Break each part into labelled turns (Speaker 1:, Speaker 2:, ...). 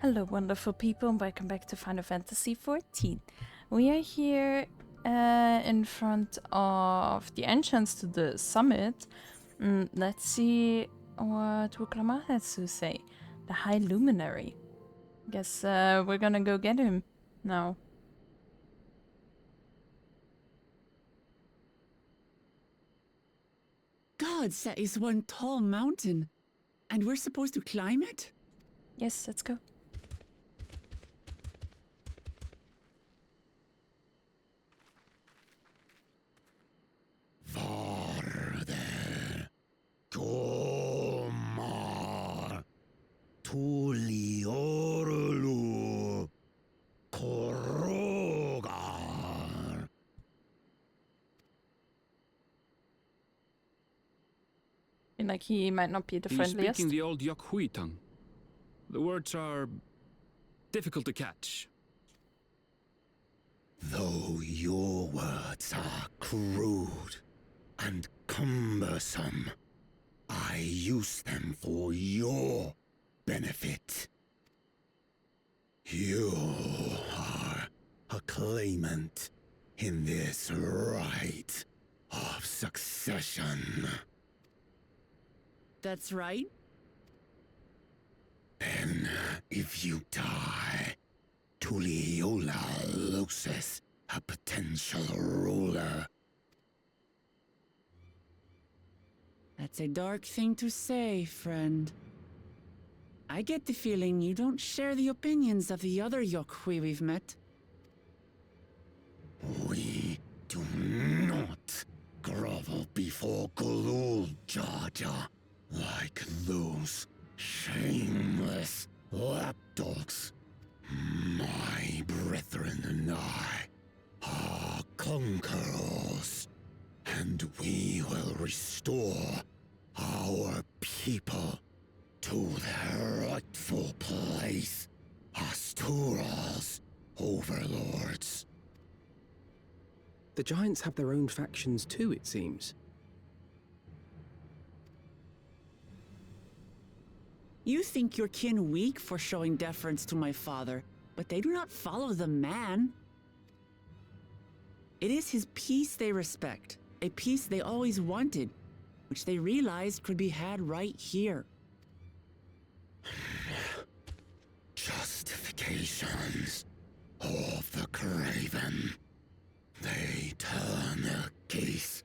Speaker 1: Hello wonderful people and welcome back to Final Fantasy XIV. We are here in front of the entrance to the summit. Let's see what Worqor has to say. The High Luminary. Guess we're gonna go get him now.
Speaker 2: Gods, that is one tall mountain. And we're supposed to climb it?
Speaker 1: Yes, let's go.
Speaker 3: Varder, Zormor, Tuliorlu, Korogar.
Speaker 1: And like he might not be the
Speaker 4: He's
Speaker 1: friendliest.
Speaker 4: speaking the old Yokhui tongue. The words are difficult to catch.
Speaker 3: Though your words are crude and cumbersome, I use them for your benefit. You are a claimant in this right of succession.
Speaker 2: That's right.
Speaker 3: Then, if you die, Tuliola loses a potential ruler.
Speaker 2: That's a dark thing to say, friend. I get the feeling you don't share the opinions of the other Yokhui we've met.
Speaker 3: We do not grovel before Gulul Jaja like those shameless lapdogs. My brethren and I are conquerors, and we will restore our people to their rightful place as Tural's overlords.
Speaker 5: The Giants have their own factions too, it seems.
Speaker 2: You think your kin weak for showing deference to my father, but they do not follow the man. It is his peace they respect, a peace they always wanted, which they realized could be had right here.
Speaker 3: Justifications of the craven. They turn their gaze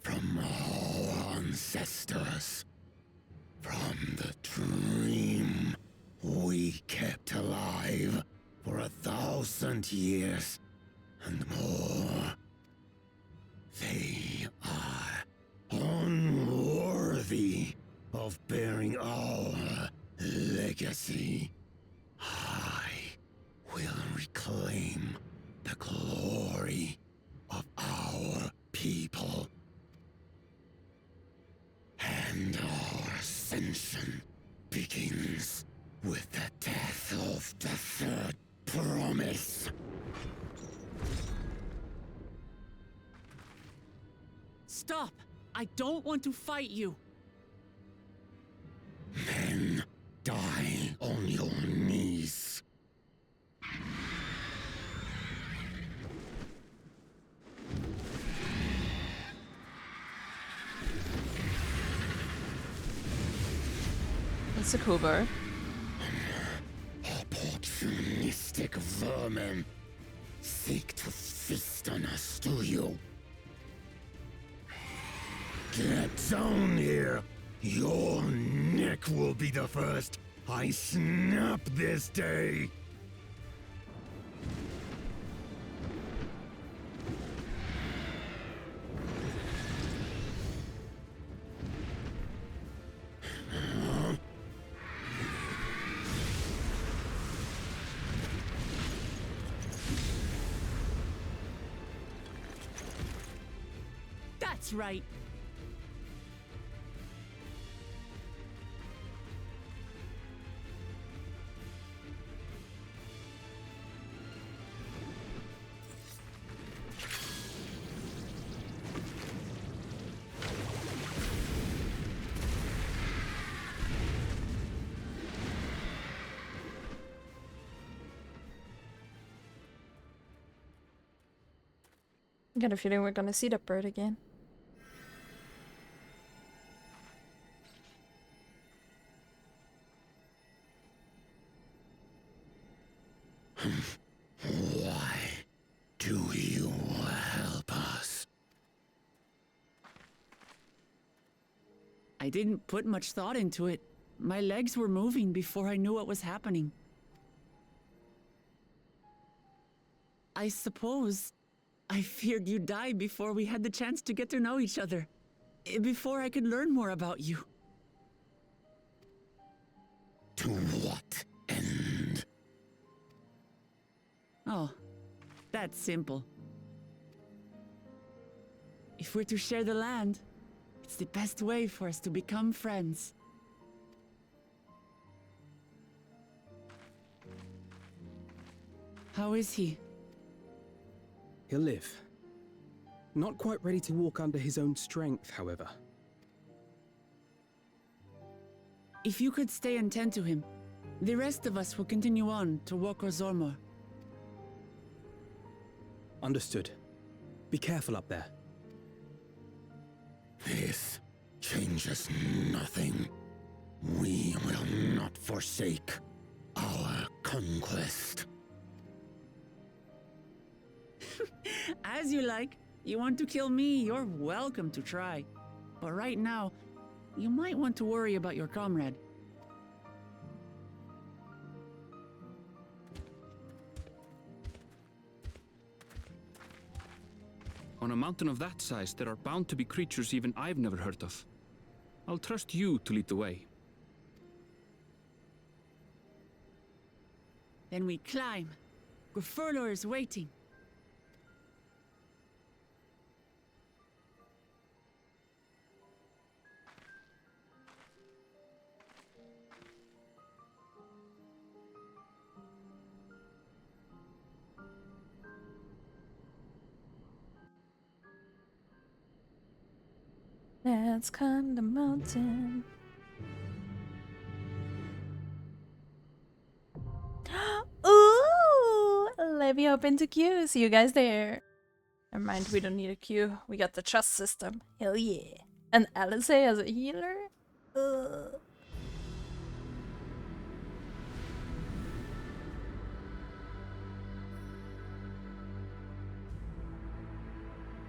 Speaker 3: from our ancestors, from the dream we kept alive for 1,000 years and more. They are unworthy of bearing our legacy. I will reclaim the glory of our people. And our ascension begins with the death of the third promise.
Speaker 2: Stop! I don't want to fight you!
Speaker 3: Then die on your knees.
Speaker 1: It's a cool bird.
Speaker 3: Opportunistic vermin seek to feast on us, do you? Get down here! Your neck will be the first I snap this day!
Speaker 2: That's right!
Speaker 1: I got a feeling we're gonna see that bird again.
Speaker 3: Why do you help us?
Speaker 2: I didn't put much thought into it. My legs were moving before I knew what was happening. I suppose I feared you'd die before we had the chance to get to know each other. Before I could learn more about you.
Speaker 3: To what end?
Speaker 2: Oh, that's simple. If we're to share the land, it's the best way for us to become friends. How is he?
Speaker 5: He'll live. Not quite ready to walk under his own strength, however.
Speaker 2: If you could stay and tend to him, the rest of us will continue on to Worqor Zormor.
Speaker 5: Understood. Be careful up there.
Speaker 3: This changes nothing. We will not forsake our conquest.
Speaker 2: As you like. You want to kill me, you're welcome to try. But right now, you might want to worry about your comrade.
Speaker 4: On a mountain of that size, there are bound to be creatures even I've never heard of. I'll trust you to lead the way.
Speaker 2: Then we climb. Worqor is waiting.
Speaker 1: Let's climb the mountain. Ooh! Let me hop into queue. See you guys there. Never mind, we don't need a queue. We got the trust system. Hell yeah. And Alice as a healer? Ugh.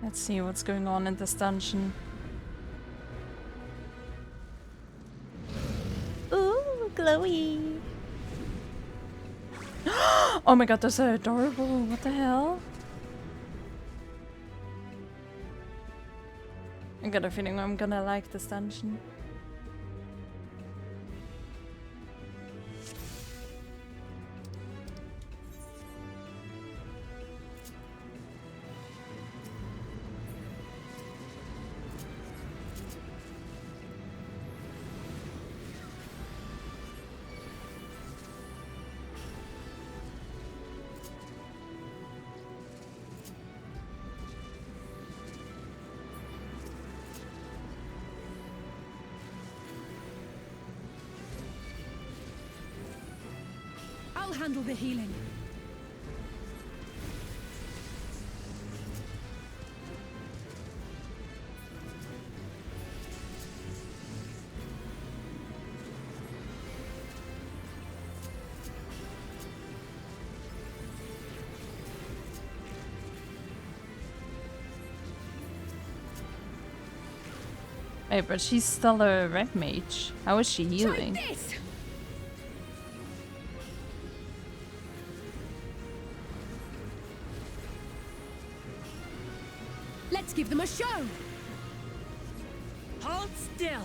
Speaker 1: Let's see what's going on in this dungeon. Ooh, glowy. Oh my god, they're so adorable. What the hell? I got a feeling I'm gonna like this dungeon.
Speaker 6: I'll handle the healing.
Speaker 1: Wait, but she's still a red mage. How is she healing?
Speaker 6: Try this! Let's give them a show!
Speaker 2: Hold still!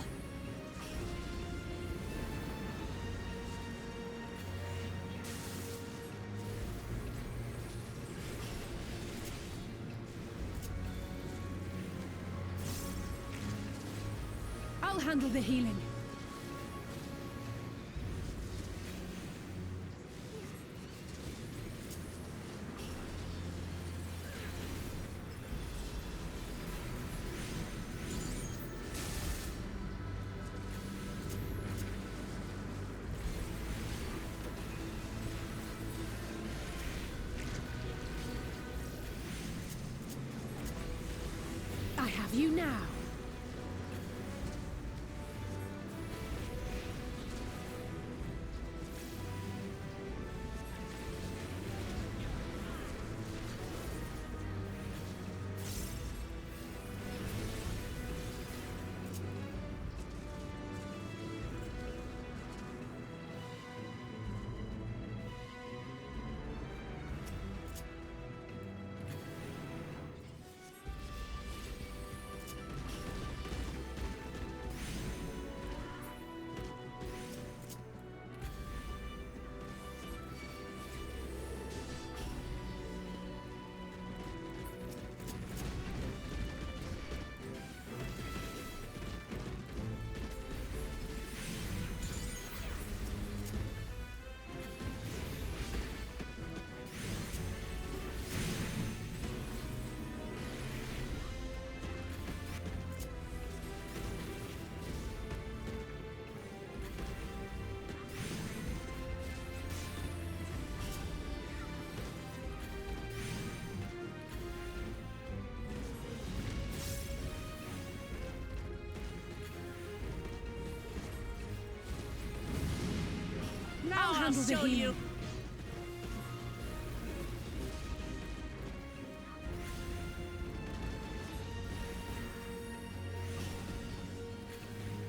Speaker 6: I'll handle the healing. Have you now? I'll handle the healing.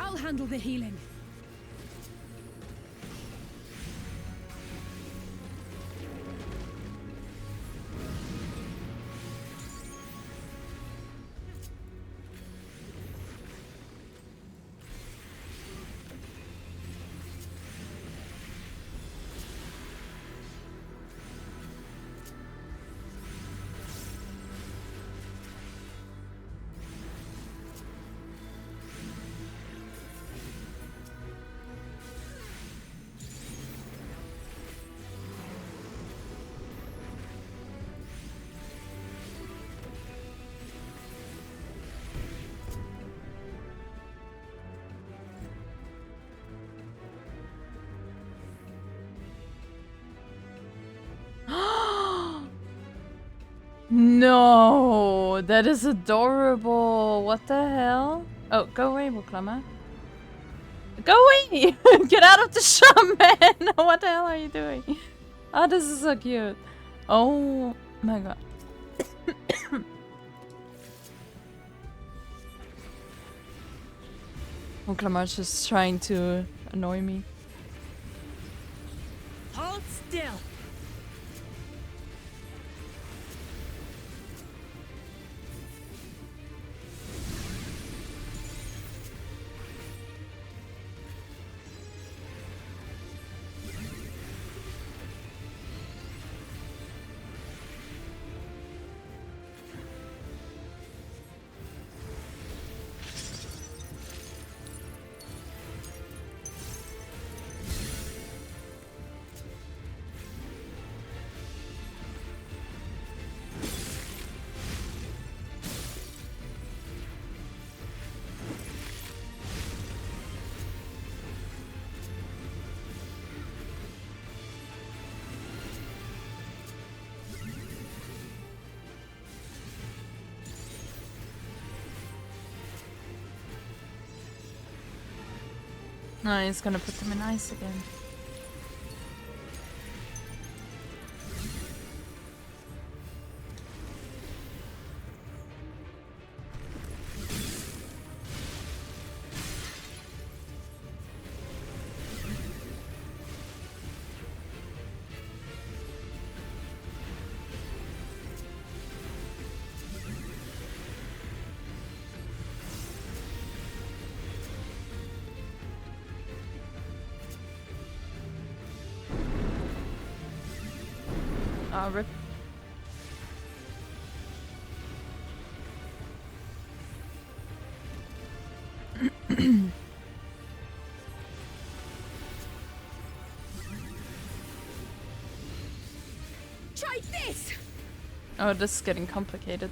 Speaker 6: I'll handle the healing.
Speaker 1: No, that is adorable. What the hell? Oh, go away, Wuklama. Go away! Get out of the shop, man! What the hell are you doing? Oh, this is so cute. Oh my god. Wuklama's just trying to annoy me.
Speaker 6: Hold still.
Speaker 1: No, he's gonna put them in ice again. Rip.
Speaker 6: Try this.
Speaker 1: Oh, this is getting complicated.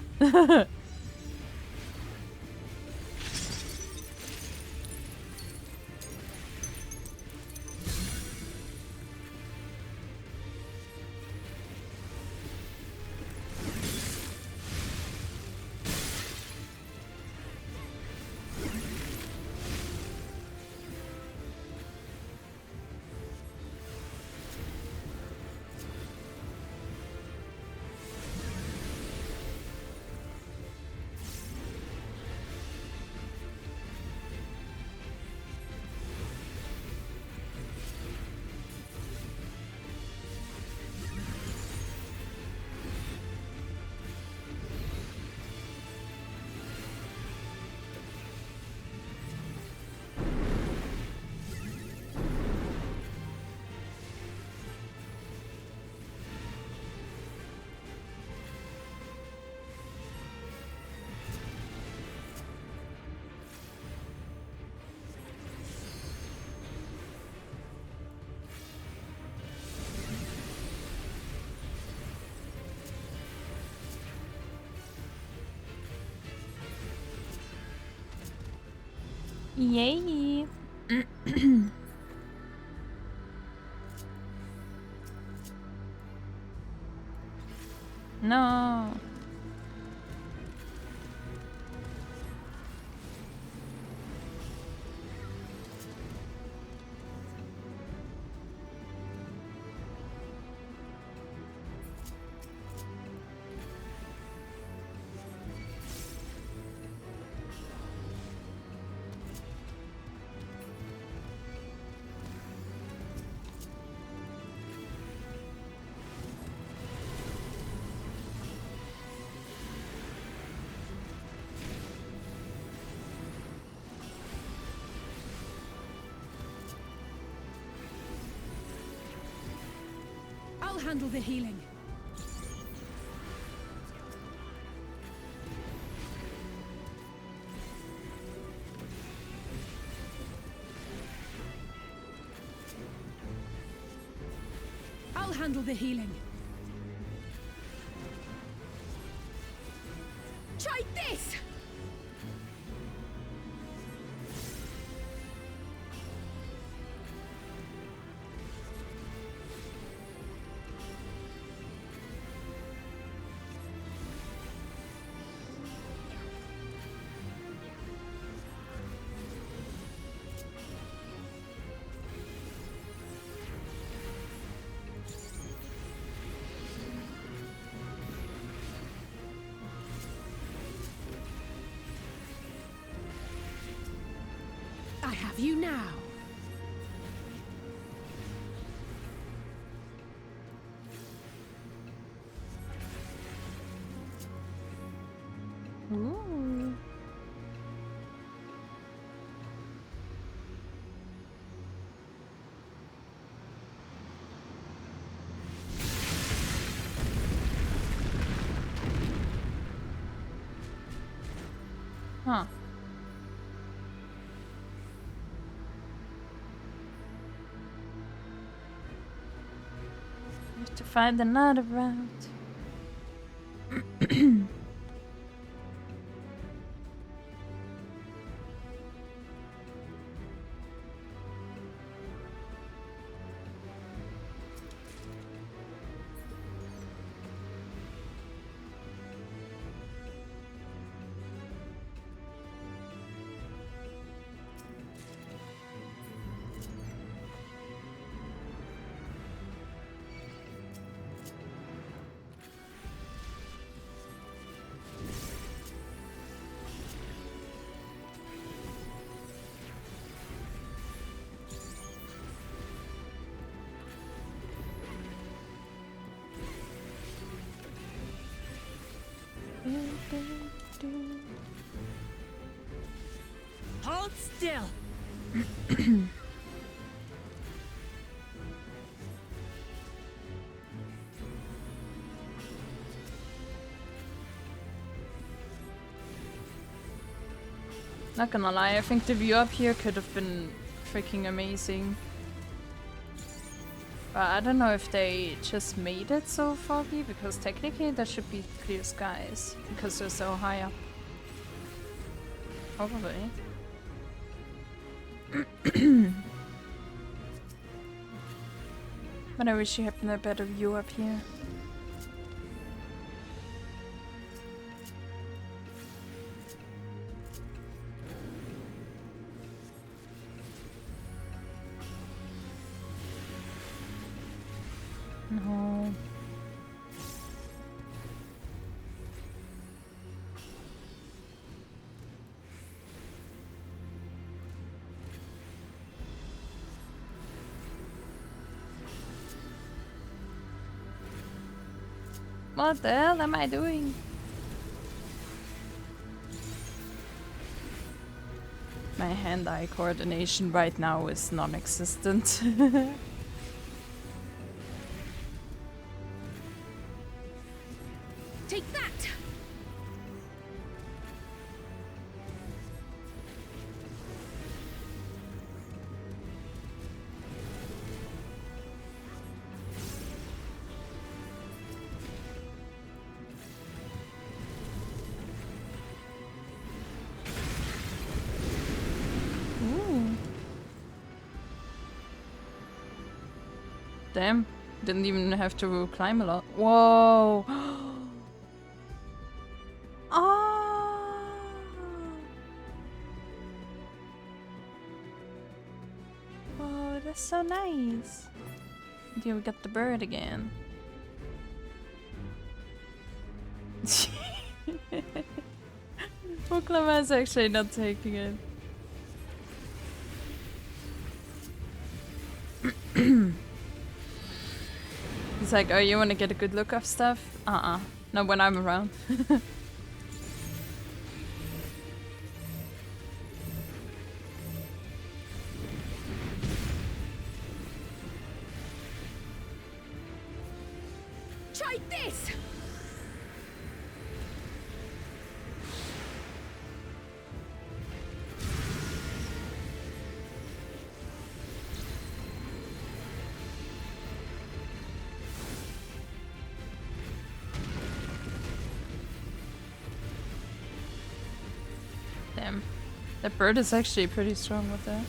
Speaker 1: Yay! No.
Speaker 6: I'll handle the healing. I'll handle the healing. Try this! I have you now.
Speaker 1: Ooh. Huh. We have to find another route.
Speaker 6: Hold still.
Speaker 1: Not gonna lie, I think the view up here could have been freaking amazing. But I don't know if they just made it so foggy, because technically there should be clear skies, because they're so high up. Probably. But I wish you had a better view up here. No. What the hell am I doing? My hand-eye coordination right now is non-existent.
Speaker 6: Take that!
Speaker 1: Damn. Didn't even have to climb a lot. Whoa. Oh. Oh, that's so nice. And here we got the bird again. Oklahoma is actually not taking it. He's like, oh, you want to get a good look of stuff? Not when I'm around.
Speaker 6: Try this!
Speaker 1: Damn. That bird is actually pretty strong with that.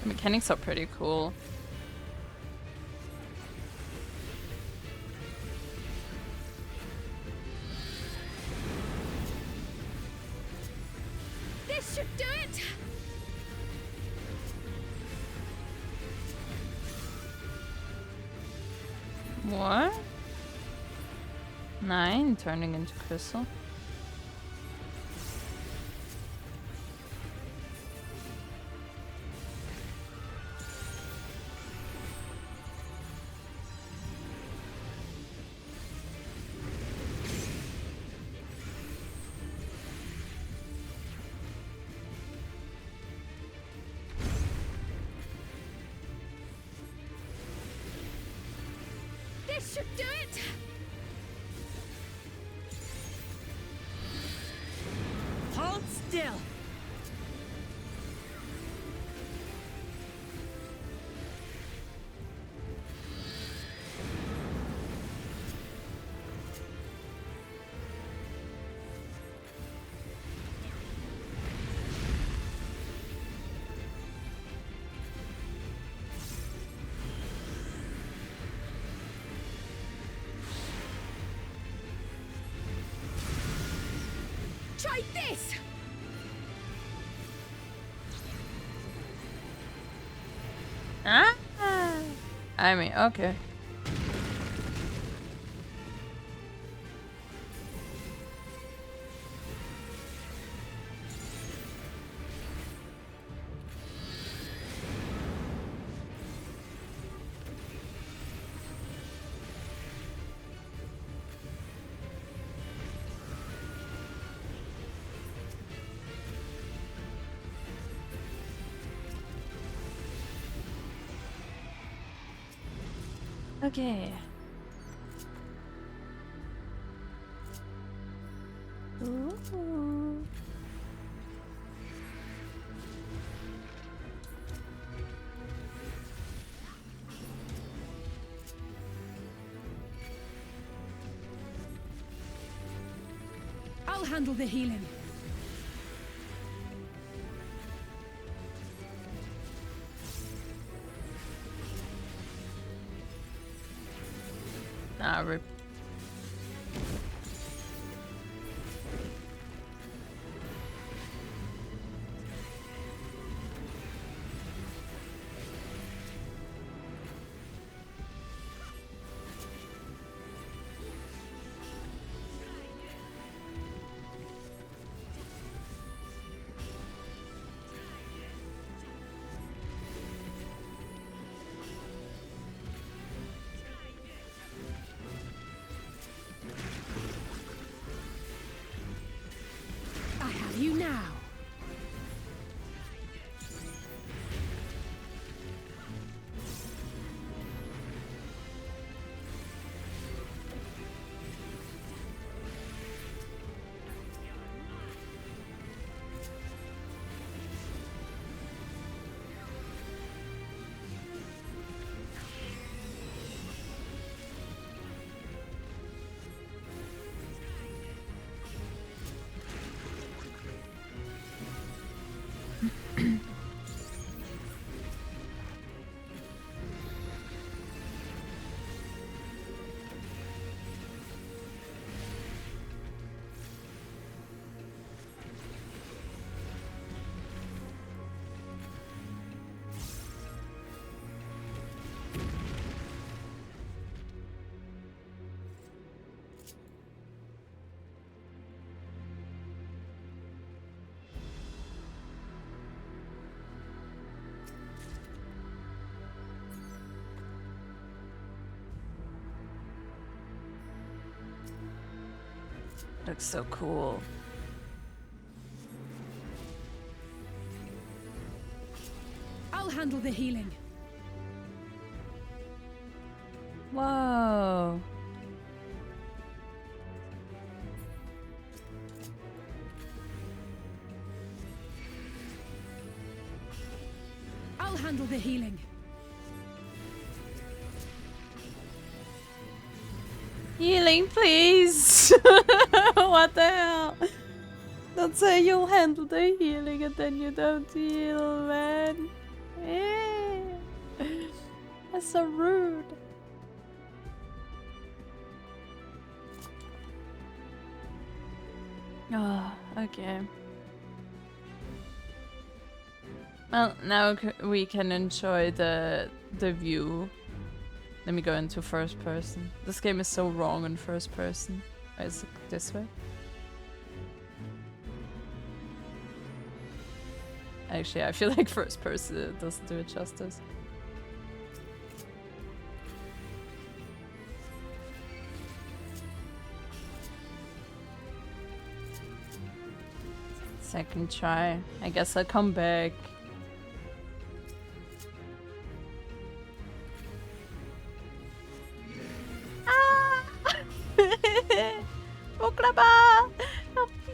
Speaker 1: The mechanics are pretty cool.
Speaker 6: This should do it!
Speaker 1: What? 9 turning into crystal.
Speaker 6: This should do it! Hold still! Try this!
Speaker 1: Ah! I mean, okay. Okay. Ooh.
Speaker 6: I'll handle the healing.
Speaker 1: Ah, rip.
Speaker 6: I have you now.
Speaker 1: Looks so cool.
Speaker 6: I'll handle the healing.
Speaker 1: Whoa.
Speaker 6: I'll handle the healing.
Speaker 1: Healing, please. What the hell? Don't say you'll handle the healing and then you don't heal, man. That's so rude. Oh, okay. Well, now we can enjoy the view. Let me go into first person. This game is so wrong in first person. Or is it this way? Actually, I feel like first person doesn't do it justice. Second try. I guess I'll come back. Ah! Oklaba! Help me.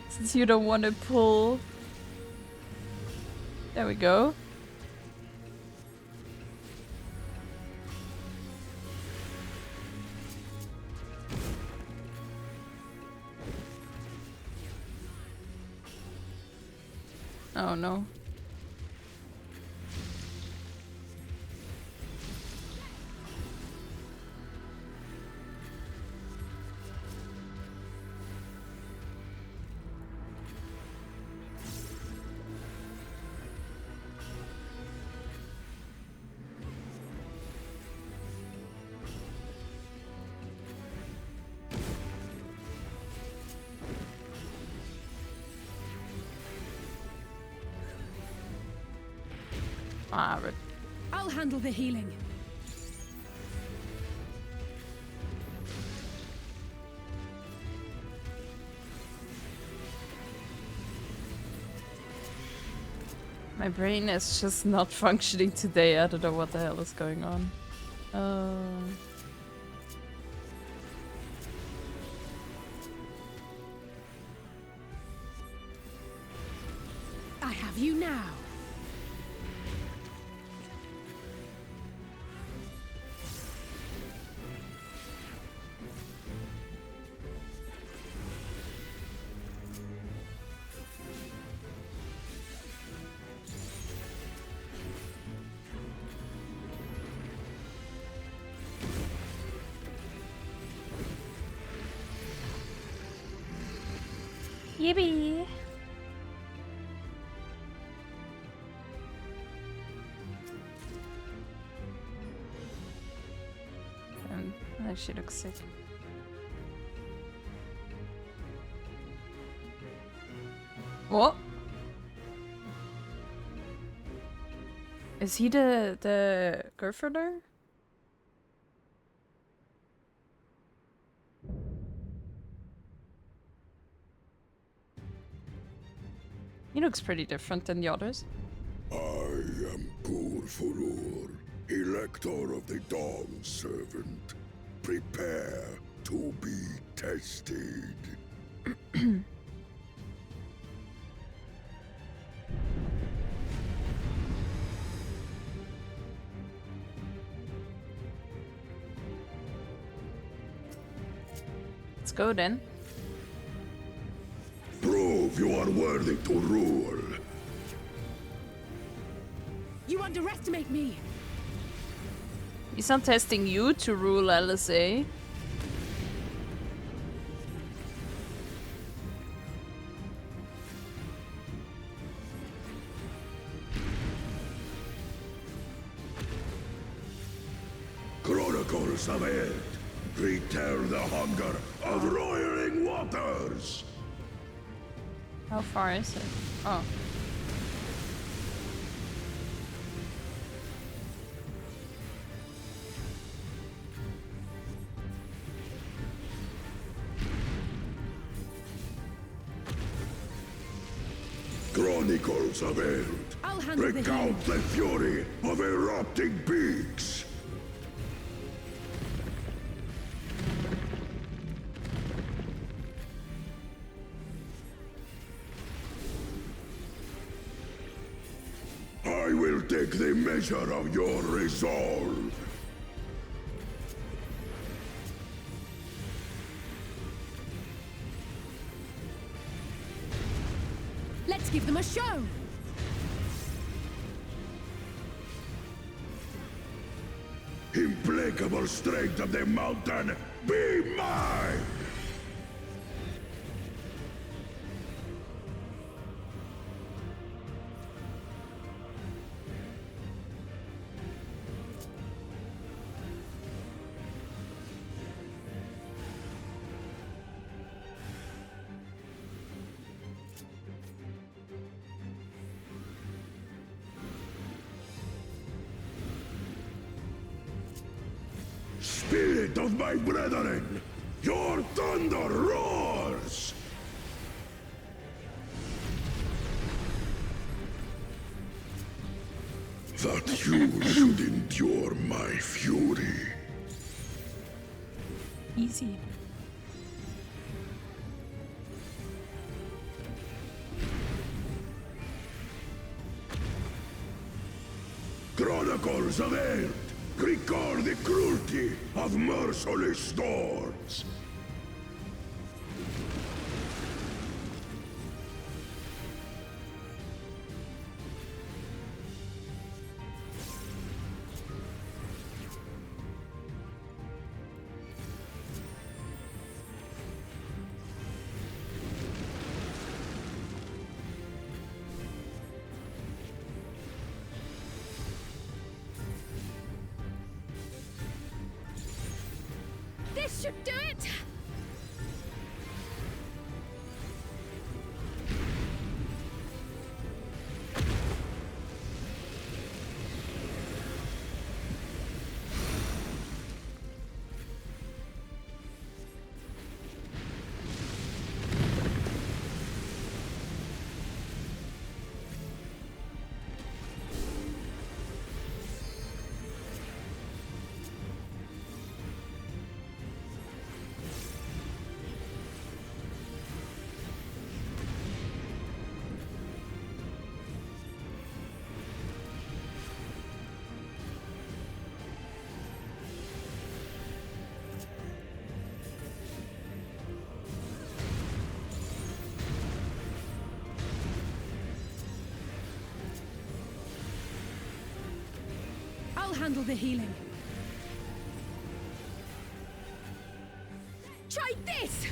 Speaker 1: Since you don't want to pull. There we go. Oh no. Ah, rip.
Speaker 6: I'll handle the healing.
Speaker 1: My brain is just not functioning today. I don't know what the hell is going on.
Speaker 6: I have you now.
Speaker 1: Yippee! That she looks sick. What? Is he the girlfriender? He looks pretty different than the others.
Speaker 3: I am Purfurur, Elector of the Dawn Servant. Prepare to be tested.
Speaker 1: Let's go then.
Speaker 3: Prove you are worthy to rule.
Speaker 6: You underestimate me.
Speaker 1: He's not testing you to rule LSA.
Speaker 3: Chronicles of it. Return the hunger of roiling waters.
Speaker 1: How far is it? Oh.
Speaker 3: chronicles of Eld.
Speaker 6: I'll handle the
Speaker 3: Recount the fury of erupting peaks. I will take the measure of your resolve.
Speaker 6: Let's give them a show!
Speaker 3: Implacable strength of the mountain, be mine! Spirit of my brethren, your thunder roars! That you should endure my fury.
Speaker 1: Easy.
Speaker 3: Chronicles of Eld, record the cruelty of merciless storms.
Speaker 6: This should do it! I'll handle the healing. Try this!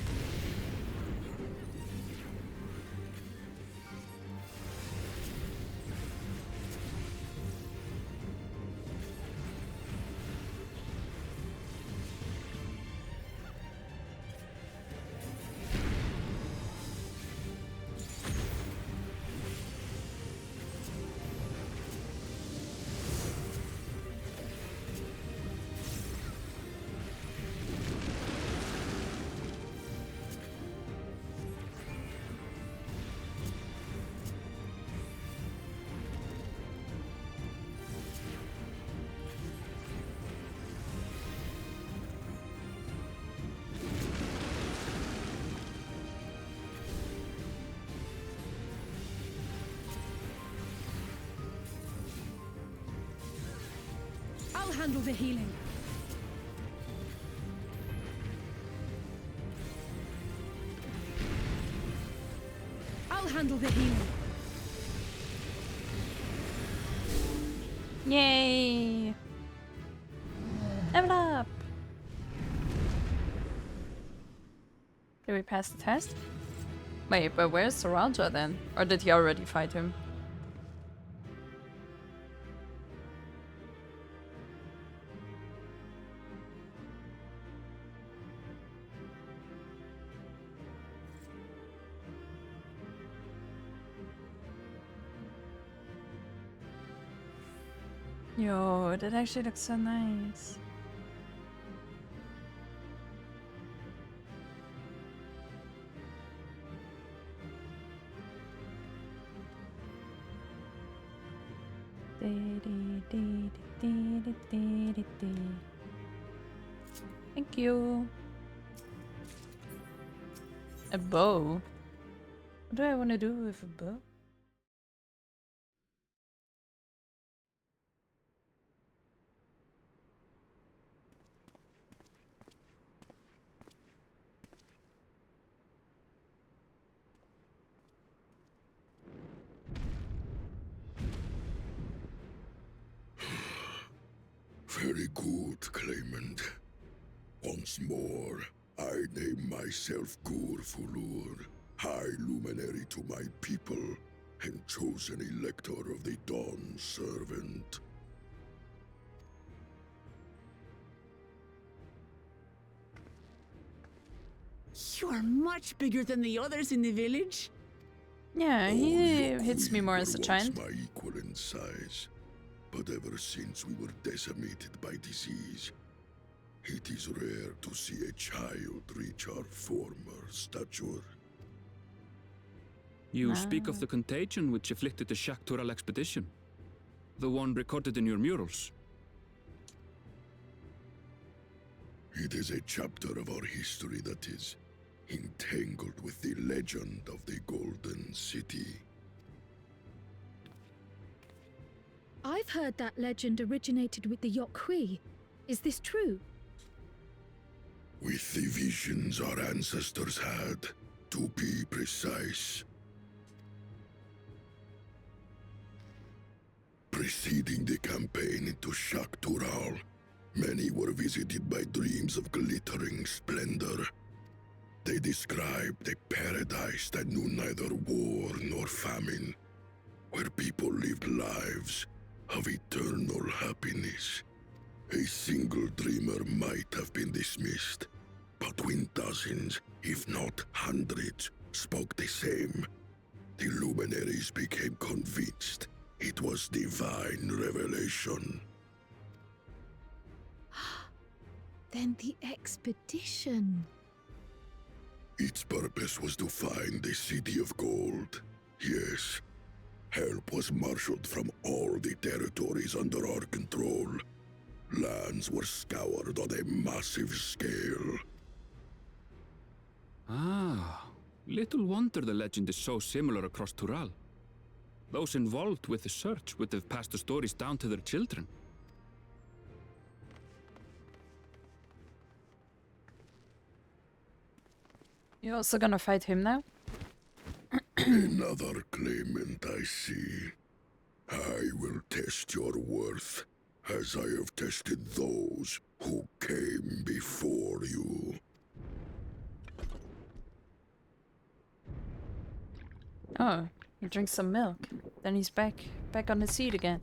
Speaker 6: I'll handle the healing. I'll handle the healing.
Speaker 1: Yay! Level up! Did we pass the test? Wait, but where's Saraja then? Or did he already fight him? Yo, that actually looks so nice. Thank you. A bow. What do I want to do with a bow?
Speaker 3: Very good, claimant. Once more, I name myself Gur-Fulur, High Luminary to my people, and chosen elector of the Dawn Servant.
Speaker 2: You are much bigger than the others in the village.
Speaker 1: Yeah, he
Speaker 3: Your
Speaker 1: hits me
Speaker 3: queen
Speaker 1: more
Speaker 3: were
Speaker 1: as a
Speaker 3: once
Speaker 1: child.
Speaker 3: my equal in size, but ever since we were decimated by disease, it is rare to see a child reach our former stature.
Speaker 4: You speak of the contagion which afflicted the Shaktural expedition. The one recorded in your murals.
Speaker 3: It is a chapter of our history that is entangled with the legend of the Golden City.
Speaker 6: I've heard that legend originated with the Yokhui. Is this true?
Speaker 3: With the visions our ancestors had, to be precise. Preceding the campaign into Shaktural, many were visited by dreams of glittering splendor. They described a paradise that knew neither war nor famine, where people lived lives of eternal happiness. A single dreamer might have been dismissed, but when dozens, if not hundreds, spoke the same, the luminaries became convinced it was divine revelation.
Speaker 6: Then the expedition.
Speaker 3: Its purpose was to find the City of Gold. Yes, help was marshaled from all the territories under our control. Lands were scoured on a massive scale.
Speaker 4: Ah, little wonder the legend is so similar across Tural. Those involved with the search would have passed the stories down to their children.
Speaker 1: You're also gonna fight him now?
Speaker 3: Another claimant, I see. I will test your worth, as I have tested those who came before you.
Speaker 1: Oh, he drinks some milk. Then he's back on the seat again.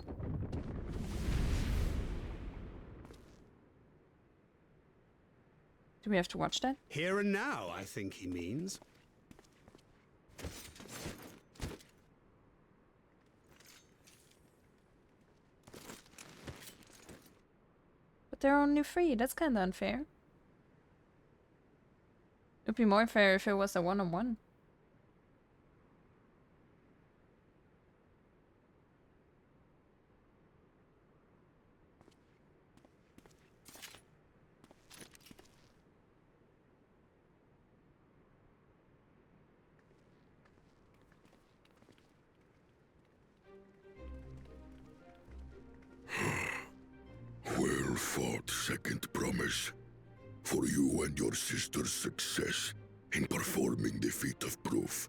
Speaker 1: Do we have to watch that?
Speaker 7: Here and now, I think he means.
Speaker 1: But they're only 3, that's kinda unfair. It'd be more fair if it was a one-on-one.
Speaker 3: Well fought, second promise. For you and your sister's success in performing the feat of proof.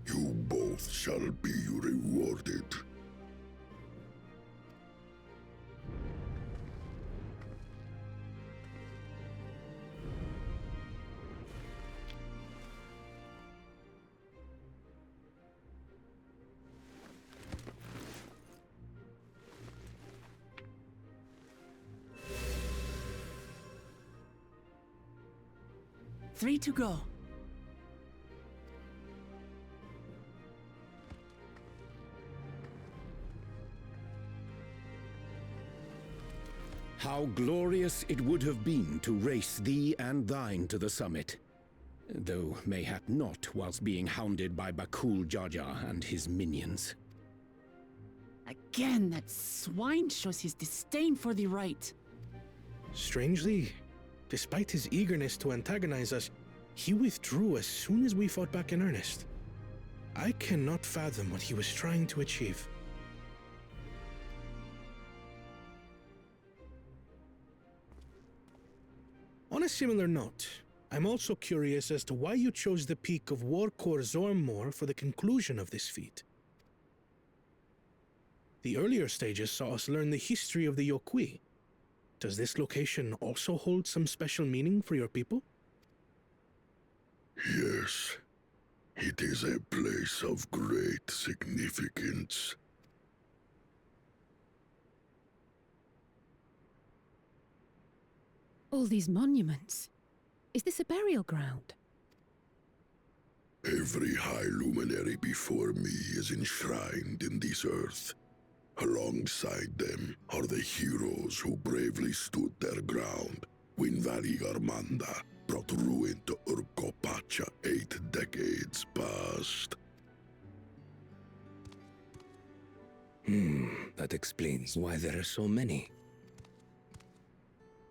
Speaker 3: You both shall be rewarded.
Speaker 2: Three to go.
Speaker 8: How glorious it would have been to race thee and thine to the summit. Though mayhap not whilst being hounded by Bakul Jaja and his minions.
Speaker 2: Again, that swine shows his disdain for the right.
Speaker 5: Strangely, despite his eagerness to antagonize us, he withdrew as soon as we fought back in earnest. I cannot fathom what he was trying to achieve. On a similar note, I'm also curious as to why you chose the peak of Worqor Zormor for the conclusion of this feat. The earlier stages saw us learn the history of the Yoqui. Does this location also hold some special meaning for your people?
Speaker 3: Yes, it is a place of great significance.
Speaker 6: All these monuments. Is this a burial ground?
Speaker 3: Every High Luminary before me is enshrined in this earth. Alongside them are the heroes who bravely stood their ground when Valigarmanda brought ruin to Urkopacha 8 decades past.
Speaker 8: That explains why there are so many.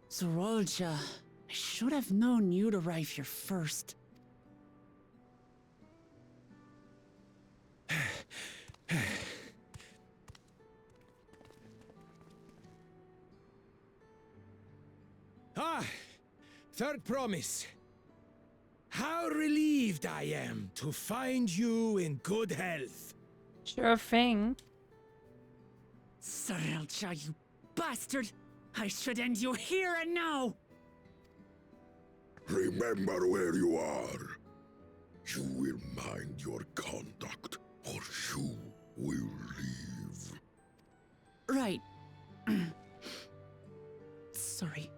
Speaker 2: Zorolja, I should have known you'd arrive here first.
Speaker 5: Third promise. How relieved I am to find you in good health.
Speaker 1: Sure thing.
Speaker 2: Zorolja, you bastard! I should end you here and now!
Speaker 3: Remember where you are. You will mind your conduct, or you will leave.
Speaker 2: Right. Sorry.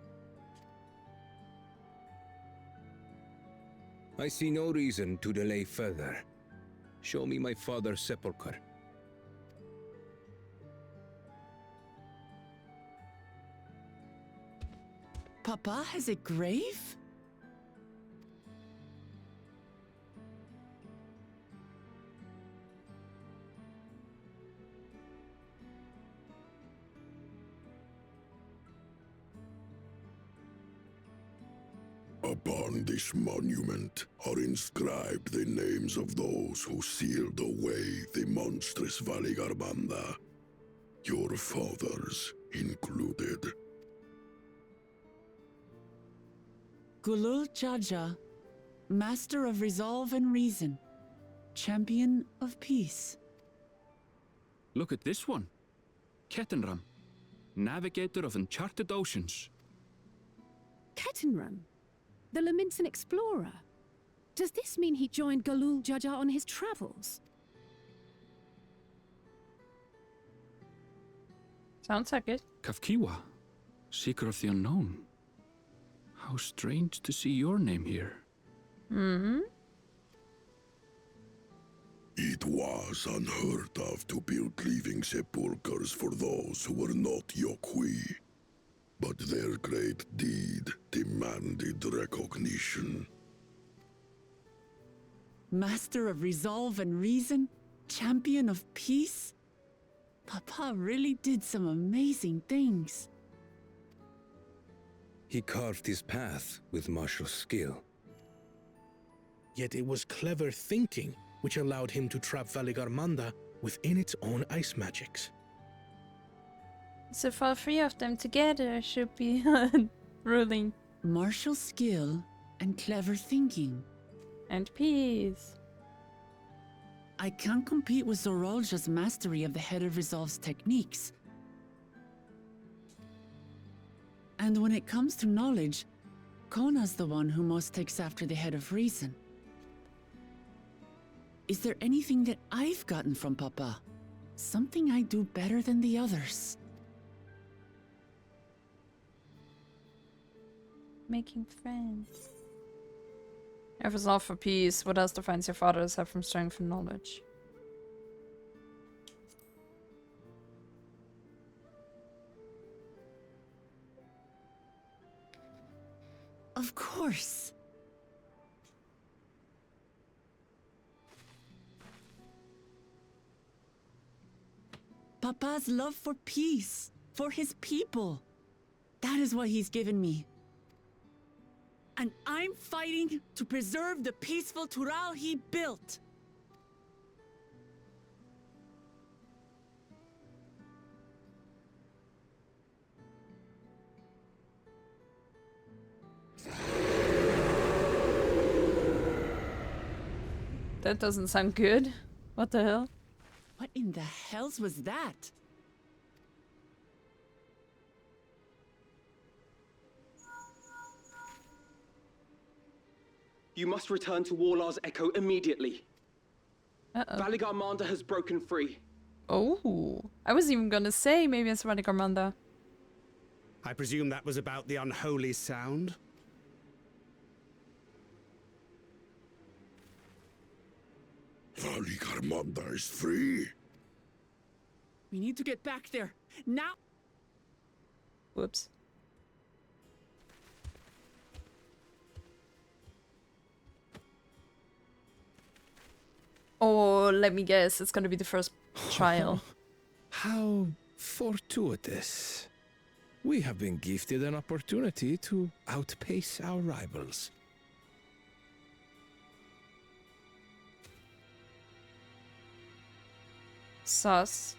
Speaker 8: I see no reason to delay further. Show me my father's sepulchre.
Speaker 2: Papa has a grave?
Speaker 3: Upon this monument are inscribed the names of those who sealed away the monstrous Valigarmanda, your fathers included.
Speaker 2: Gulul Jaja, Master of Resolve and Reason, Champion of Peace.
Speaker 4: Look at this one. Kettenram, Navigator of Uncharted Oceans.
Speaker 6: Kettenram? The Laminsan explorer? Does this mean he joined Gulul Jaja on his travels?
Speaker 1: Sounds like it.
Speaker 4: Kafkiwa, Seeker of the Unknown. How strange to see your name here.
Speaker 1: Mm-hmm.
Speaker 3: It was unheard of to build living sepulchres for those who were not Yoqui. But their great deed demanded recognition.
Speaker 2: Master of Resolve and Reason, Champion of Peace? Papa really did some amazing things.
Speaker 8: He carved his path with martial skill.
Speaker 5: Yet it was clever thinking which allowed him to trap Valigarmanda within its own ice magics.
Speaker 1: So all three of them together should be ruling.
Speaker 2: Martial skill and clever thinking.
Speaker 1: And peace.
Speaker 2: I can't compete with Zorolja's mastery of the Head of Resolve's techniques. And when it comes to knowledge, Kona's the one who most takes after the Head of Reason. Is there anything that I've gotten from Papa? Something I do better than the others?
Speaker 1: Making friends. If it's not for peace, what else defines your fathers have from strength and knowledge?
Speaker 2: Of course. Papa's love for peace, for his people. That is what he's given me. And I'm fighting to preserve the peaceful Tural he built.
Speaker 1: That doesn't sound good. What the hell?
Speaker 2: What in the hells was that?
Speaker 9: You must return to Warlar's Echo immediately.
Speaker 1: Uh-oh.
Speaker 9: Valigarmanda has broken free.
Speaker 1: Oh, I was even gonna say maybe it's Valigarmanda.
Speaker 7: I presume that was about the unholy sound?
Speaker 3: Valigarmanda is free.
Speaker 2: We need to get back there. Now!
Speaker 1: Whoops. Oh, let me guess. It's gonna be the first trial.
Speaker 5: How fortuitous. We have been gifted an opportunity to outpace our rivals.
Speaker 1: Sus.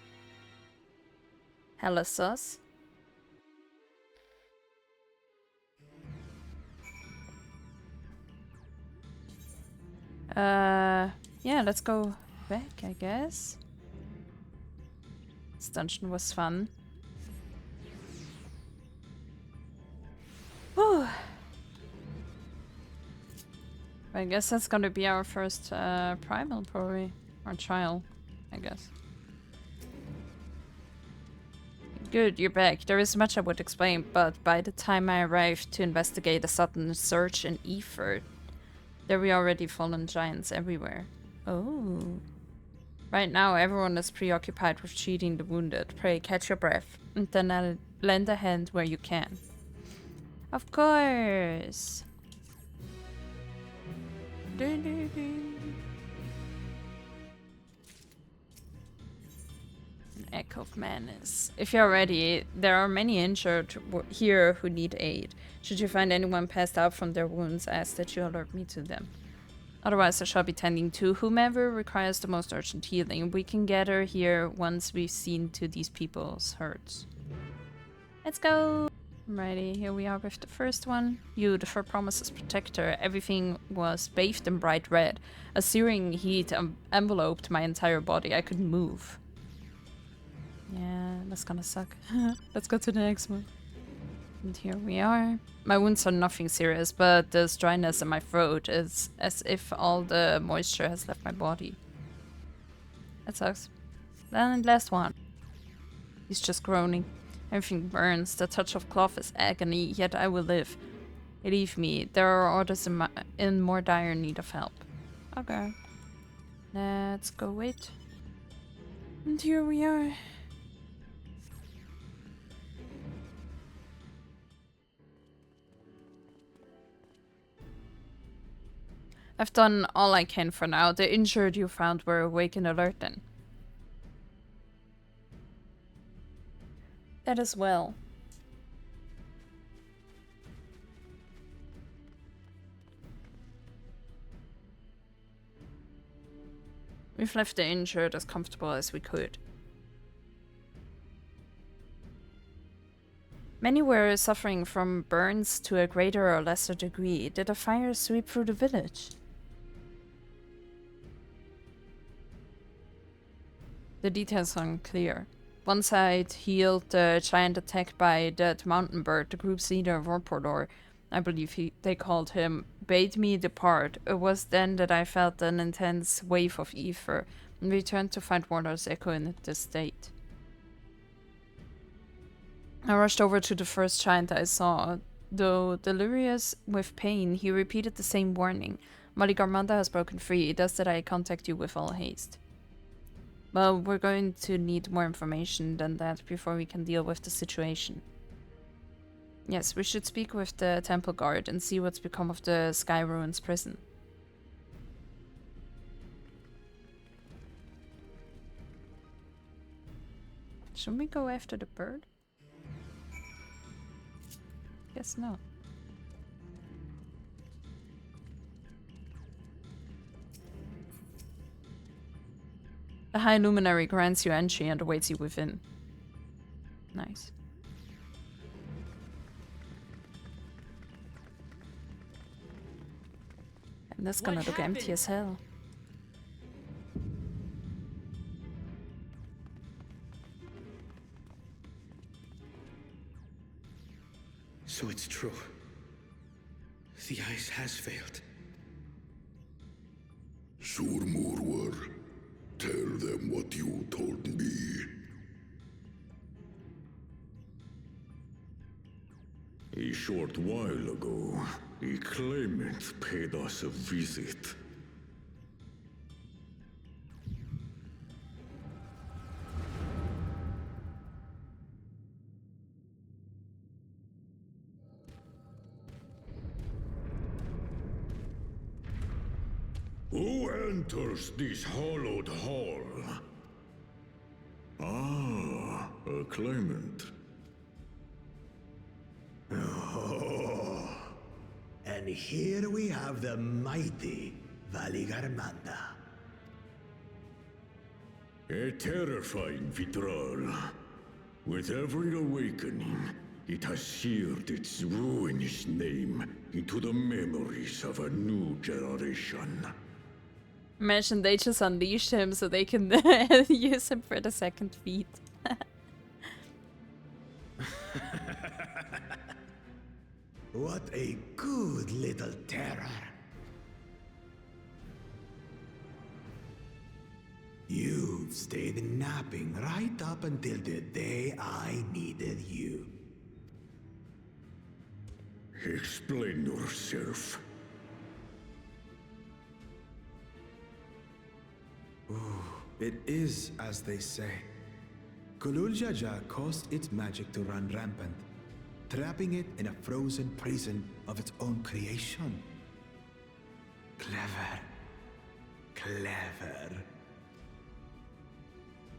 Speaker 1: Hella sus. Yeah, let's go back, I guess. This dungeon was fun. Whew. I guess that's gonna be our first primal, probably. Or trial, I guess. Good, you're back. There is much I would explain, but by the time I arrived to investigate a sudden surge in ether, there were already fallen giants everywhere. Oh. Right now, everyone is preoccupied with treating the wounded. Pray, catch your breath, and then I'll lend a hand where you can. Of course. An Echo of Madness. If you're ready, there are many injured here who need aid. Should you find anyone passed out from their wounds, ask that you alert me to them. Otherwise, I shall be tending to whomever requires the most urgent healing. We can gather here once we've seen to these people's hurts. Let's go! Alrighty, here we are with the first one. You, the Fur Promises Protector. Everything was bathed in bright red. A searing heat enveloped my entire body. I couldn't move. Yeah, that's gonna suck. Let's go to the next one. And here we are. My wounds are nothing serious, but this dryness in my throat is as if all the moisture has left my body. That sucks. Then the last one. He's just groaning. Everything burns. The touch of cloth is agony, yet I will live. Believe me, there are others in more dire need of help. Okay. Let's go wait. And here we are. I've done all I can for now. The injured you found were awake and alert then. That as well. We've left the injured as comfortable as we could. Many were suffering from burns to a greater or lesser degree. Did a fire sweep through the village? The details are unclear. Once I'd healed the giant attacked by that mountain bird, the group's leader, Worqor, I believe they called him, bade me depart. It was then that I felt an intense wave of ether and returned to find Warlar's Echo in this state. I rushed over to the first giant I saw. Though delirious with pain, he repeated the same warning. Valigarmanda has broken free. It does that I contact you with all haste. Well, we're going to need more information than that before we can deal with the situation. Yes, we should speak with the temple guard and see what's become of the Sky Ruins prison. Should we go after the bird? Guess not. The High Luminary grants you entry and awaits you within. Nice. And that's gonna look empty as hell.
Speaker 5: So it's true. The ice has failed.
Speaker 3: Zormor, tell them what you told me.
Speaker 10: A short while ago, a claimant paid us a visit. Who enters this hallowed hall? Ah, a claimant.
Speaker 11: Oh, and here we have the mighty Valigarmanda.
Speaker 10: A terrifying vitral. With every awakening, it has seared its ruinous name into the memories of a new generation.
Speaker 1: Imagine they just unleash him so they can use him for the second feat.
Speaker 11: What a good little terror. You've stayed napping right up until the day I needed you.
Speaker 10: Explain yourself.
Speaker 11: It is as they say. Kulul Jaja caused its magic to run rampant, trapping it in a frozen prison of its own creation. Clever. Clever.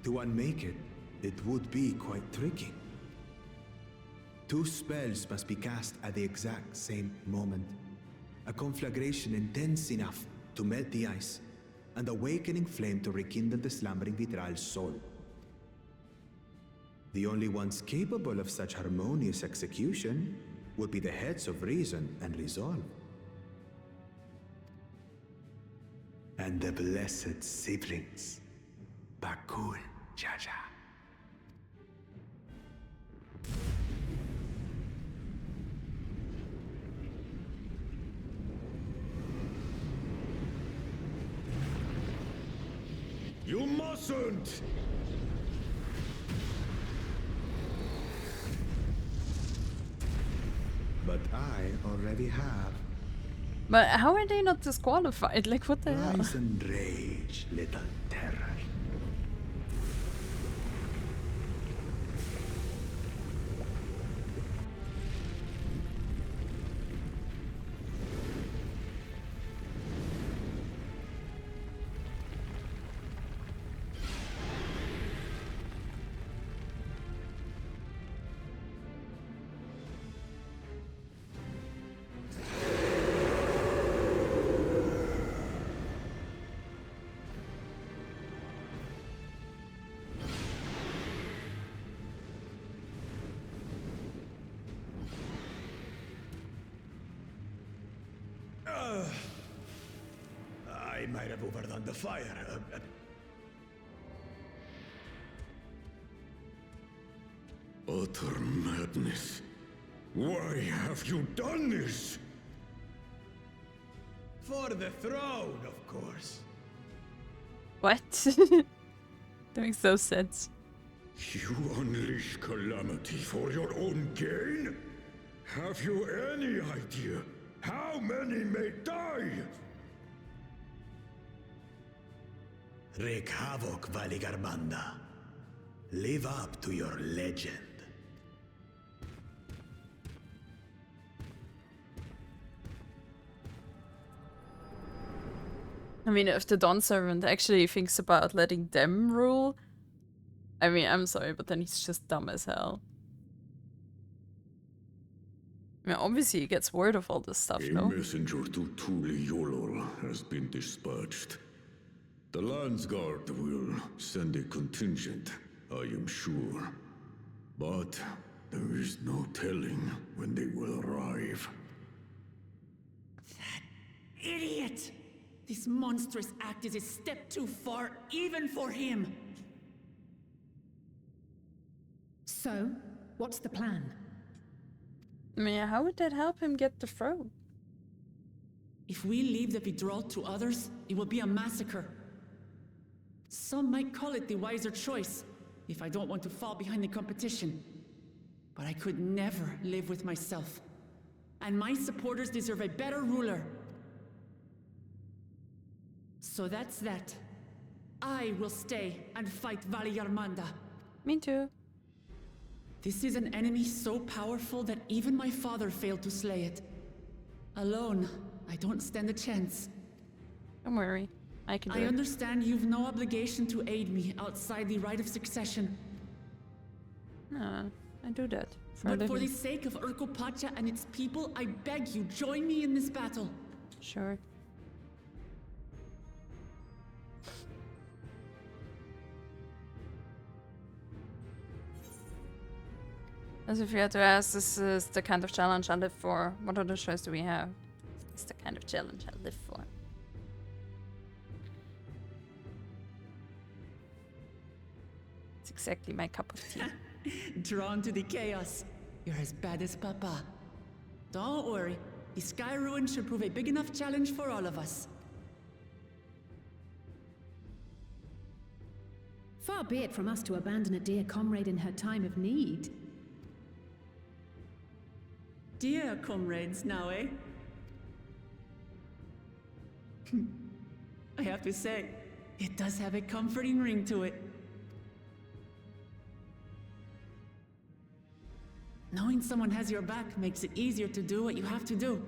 Speaker 11: To unmake it, it would be quite tricky. 2 spells must be cast at the exact same moment. A conflagration intense enough to melt the ice, and awakening flame to rekindle the slumbering vitral's soul. The only ones capable of such harmonious execution would be the heads of reason and resolve. And the blessed siblings, Bakul Jaja.
Speaker 10: You mustn't!
Speaker 11: But I already have.
Speaker 1: But how are they not disqualified? Like, what the hell?
Speaker 11: Rise and rage, little terror. I might have overdone the fire.
Speaker 10: Utter madness. Why have you done this?
Speaker 11: For the throne, of course.
Speaker 1: What? That makes no sense.
Speaker 10: You unleash calamity for your own gain? Have you any idea how many may die?
Speaker 11: Wreak havoc, Valigarmanda. Live up to your legend.
Speaker 1: I mean, if the Dawn Servant actually thinks about letting them rule, I mean, I'm sorry, but then he's just dumb as hell. I mean, obviously he gets word of all this stuff,
Speaker 10: A
Speaker 1: no?
Speaker 10: messenger to Tuli Yolor has been dispatched. The Landsguard will send a contingent, I am sure. But there is no telling when they will arrive.
Speaker 2: Idiot! This monstrous act is a step too far, even for him.
Speaker 6: So, what's the plan?
Speaker 1: I mean, how would that help him get the throne?
Speaker 2: If we leave the withdrawal to others, it will be a massacre. Some might call it the wiser choice, if I don't want to fall behind the competition. But I could never live with myself. And my supporters deserve a better ruler. So that's that. I will stay and fight Valigarmanda.
Speaker 1: Me too.
Speaker 2: This is an enemy so powerful that even my father failed to slay it. Alone, I don't stand a chance.
Speaker 1: Don't worry. I can do
Speaker 2: I
Speaker 1: it.
Speaker 2: understand you've no obligation to aid me outside the right of succession.
Speaker 1: No, I do that.
Speaker 2: But for the sake of Urkopacha and its people, I beg you, join me in this battle.
Speaker 1: Sure. As if you had to ask, this is the kind of challenge I live for. What other choice do we have? It's the kind of challenge I live for. It's exactly my cup of tea.
Speaker 2: Drawn to the chaos. You're as bad as Papa. Don't worry. The Sky Ruin should prove a big enough challenge for all of us.
Speaker 6: Far be it from us to abandon a dear comrade in her time of need.
Speaker 2: Dear comrades now, eh? I have to say, it does have a comforting ring to it. Knowing someone has your back makes it easier to do what you have to do.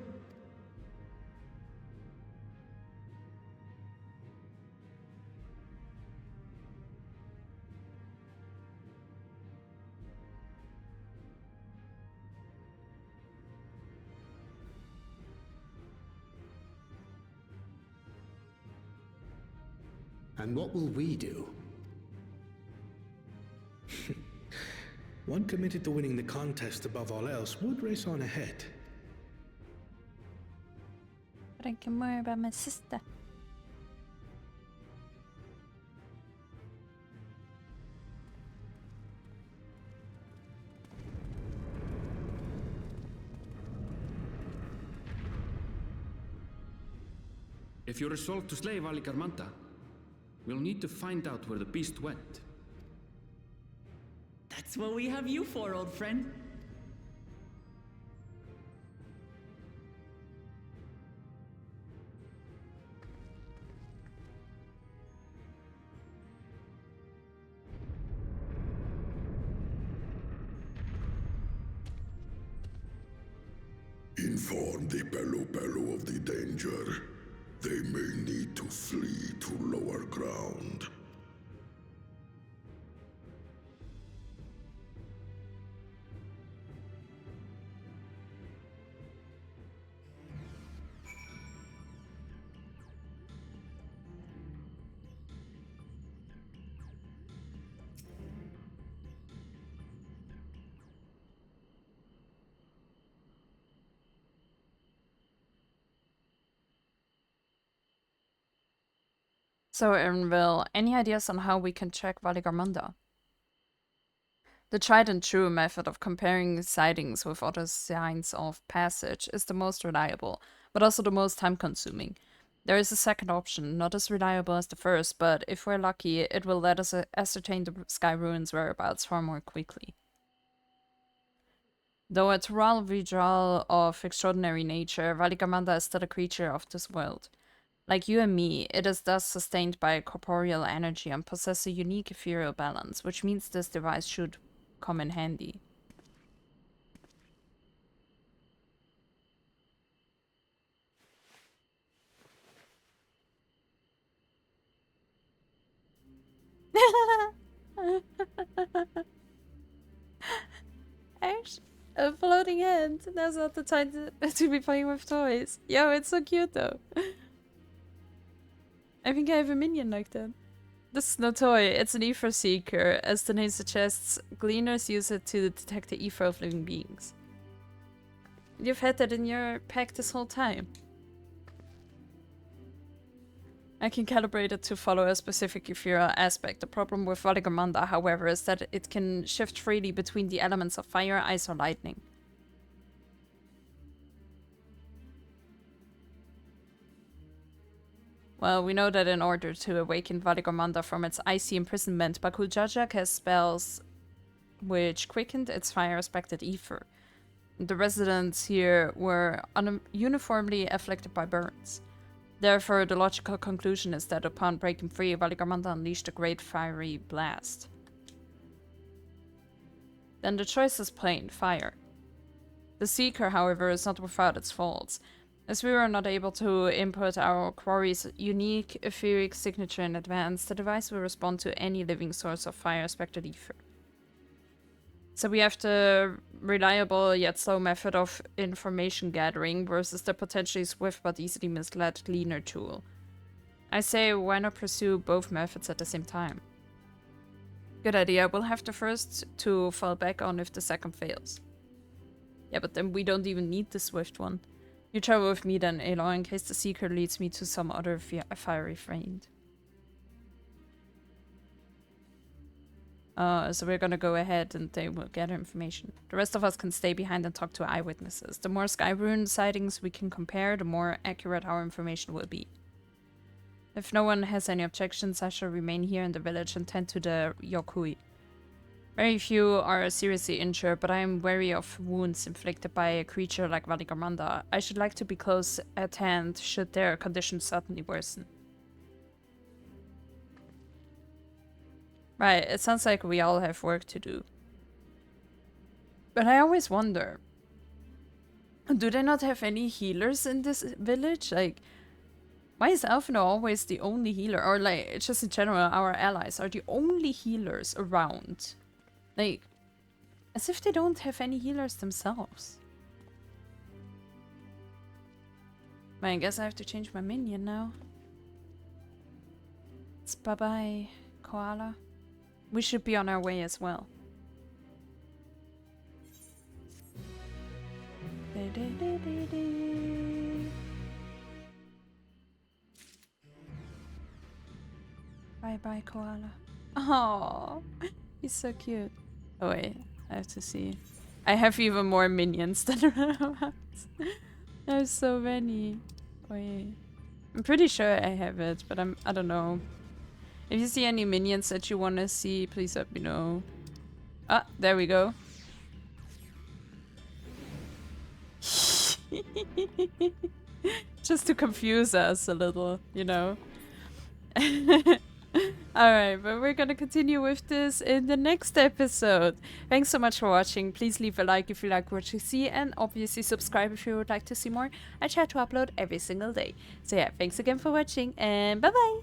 Speaker 8: And what will we do?
Speaker 5: One committed to winning the contest above all else would race on ahead.
Speaker 1: But I can worry about my sister.
Speaker 4: If you're resolved to slay Valigarmanda, we'll need to find out where the beast went.
Speaker 2: That's what we have you for, old friend.
Speaker 3: Inform the Pelu of the danger. They may need to flee to lower ground.
Speaker 1: So, Ernville, any ideas on how we can check Valigarmanda? The tried and true method of comparing sightings with other signs of passage is the most reliable, but also the most time-consuming. There is a second option, not as reliable as the first, but if we're lucky, it will let us ascertain the Sky Ruin's whereabouts far more quickly. Though a Tural Vidral of extraordinary nature, Valigarmanda is still a creature of this world. Like you and me, it is thus sustained by corporeal energy and possesses a unique ethereal balance, which means this device should come in handy. A floating hand. Now's not the time to be playing with toys. Yo, it's so cute though. I think I have a minion like that. This is no toy, it's an ether seeker. As the name suggests, gleaners use it to detect the ether of living beings. You've had that in your pack this whole time. I can calibrate it to follow a specific viera aspect. The problem with Valigarmanda, however, is that it can shift freely between the elements of fire, ice, or lightning. Well, we know that in order to awaken Valigarmanda from its icy imprisonment, Bakujaja cast spells which quickened its fire-aspected ether. The residents here were uniformly afflicted by burns. Therefore, the logical conclusion is that upon breaking free, Valigarmanda unleashed a great fiery blast. Then the choice is plain, fire. The Seeker, however, is not without its faults. As we were not able to input our quarry's unique etheric signature in advance, the device will respond to any living source of fire-aspected ether. So we have the reliable yet slow method of information gathering versus the potentially swift but easily misled gleaner tool. I say, why not pursue both methods at the same time? Good idea, we'll have the first to fall back on if the second fails. Yeah, but then we don't even need the swift one. You travel with me then, Aloy, in case the Seeker leads me to some other fiery friend. So we're gonna go ahead and they will gather information. The rest of us can stay behind and talk to eyewitnesses. The more Skyrune sightings we can compare, the more accurate our information will be. If no one has any objections, I shall remain here in the village and tend to the Yokui. Very few are seriously injured, but I am wary of wounds inflicted by a creature like Valigarmanda. I should like to be close at hand should their condition suddenly worsen. Right, it sounds like we all have work to do. But I always wonder, do they not have any healers in this village? Like, why is Alphino always the only healer? Or like, just in general, our allies are the only healers around. Like, as if they don't have any healers themselves. I guess I have to change my minion now. It's bye-bye, Koala. We should be on our way as well. Bye-bye, Koala. Oh, he's so cute. Oh wait, I have to see. I have even more minions than Rats. I have so many. Wait, I'm pretty sure I have it, but I don't know. If you see any minions that you want to see, please let me know. Ah, there we go. Just to confuse us a little, you know. Alright, but we're gonna continue with this in the next episode. Thanks so much for watching. Please leave a like if you like what you see, and obviously subscribe if you would like to see more. I try to upload every single day. So yeah, thanks again for watching, and bye bye!